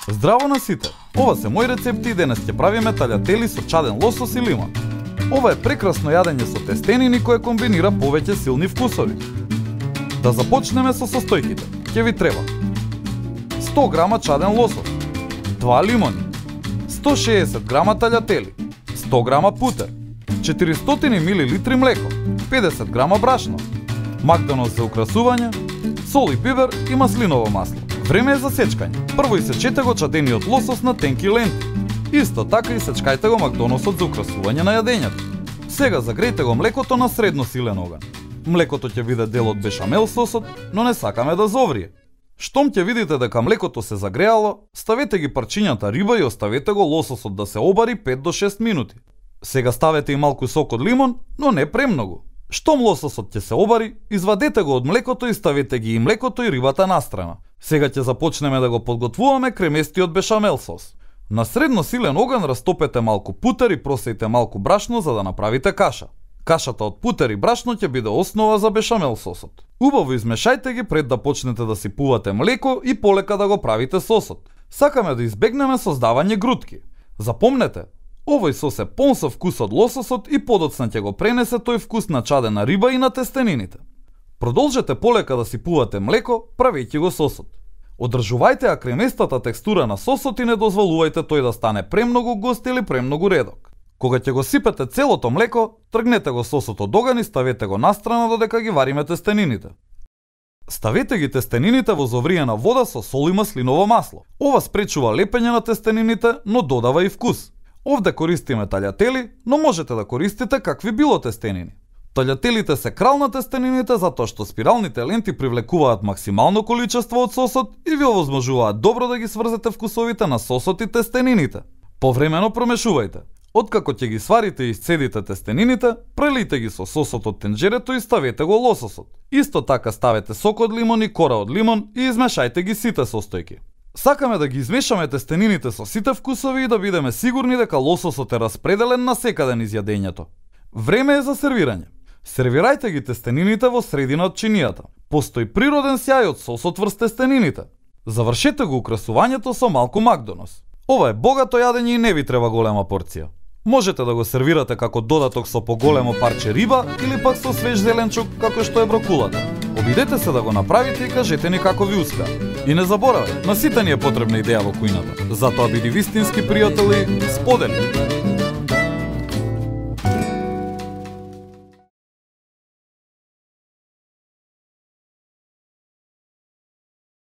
Здраво на сите! Ова се мои рецепти и денес ќе правиме таљатели со чаден лосос и лимон. Ова е прекрасно јадење со тестенини кое комбинира повеќе силни вкусови. Да започнеме со состојките. Ќе ви треба 100 грама чаден лосос, 2 лимони, 160 грама таљатели, 100 грама путер, 400 мл млеко, 50 грама брашно, макдонос за украсување, сол и пипер и маслиново масло. Време е за сечкање. Прво исечете го чадениот лосос на тенки ленти. Исто така исечкајте го макдоносот за украсување на јадењето. Сега загрејте го млекото на средно силен оган. Млекото ќе биде дел од бешамел сосот, но не сакаме да зоврие. Штом ќе видите дека млекото се загреало, ставете ги парчињата риба и оставете го лососот да се обари 5 до 6 минути. Сега ставете и малку сок од лимон, но не премногу. Штом лососот ќе се обари, извадете го од млекото и ставете ги и млекото и рибата настрана. Сега ќе започнеме да го подготвуваме креместиот бешамел сос. На средно силен оган растопете малку путер и просејте малку брашно за да направите каша. Кашата од путер и брашно ќе биде основа за бешамел сосот. Убаво измешајте ги пред да почнете да сипувате млеко и полека да го правите сосот. Сакаме да избегнеме создавање грудки. Запомнете, овој сос е полн со вкус од лососот и подоцна ќе го пренесе тој вкус на чадена риба и на тестенините. Продолжете полека да сипувате млеко, правејќи го сосот. Одржувајте ја креместата текстура на сосот и не дозволувајте тој да стане премногу густ или премногу редок. Кога ќе го сипете целото млеко, тргнете го сосот од оган и ставете го настрана додека ги вариме тестенините. Ставете ги тестенините во зовриена вода со сол и маслиново масло. Ова спречува лепење на тестенините, но додава и вкус. Овде користиме таљатели, но можете да користите какви било тестенини. Таљателите се крал на тестенините затоа што спиралните ленти привлекуваат максимално количество од сосот и ви овозможуваат добро да ги сврзете вкусовите на сосот и тестенините. Повремено промешувајте. Откако ќе ги сварите и исцедите тестенините, прелите ги со сосот од тенџерето и ставете го лососот. Исто така ставете сок од лимон и кора од лимон и измешајте ги сите состојки. Сакаме да ги измешаме тестенините со сите вкусови и да бидеме сигурни дека лососот е распределен насекаде низ јадењето. Време е за сервирање. Сервирајте ги тестенините во средина од чинијата. Постои природен сјај од сосот врз тестенините. Завршете го украсувањето со малку макдонос. Ова е богато јадење и не ви треба голема порција. Можете да го сервирате како додаток со поголемо парче риба или пак со свеж зеленчук како што е брокулата. Обидете се да го направите и кажете ни како ви успеа. И не заборавај, на сите ни е потребна идеја во кујната. Затоа биди вистински пријател и сподели.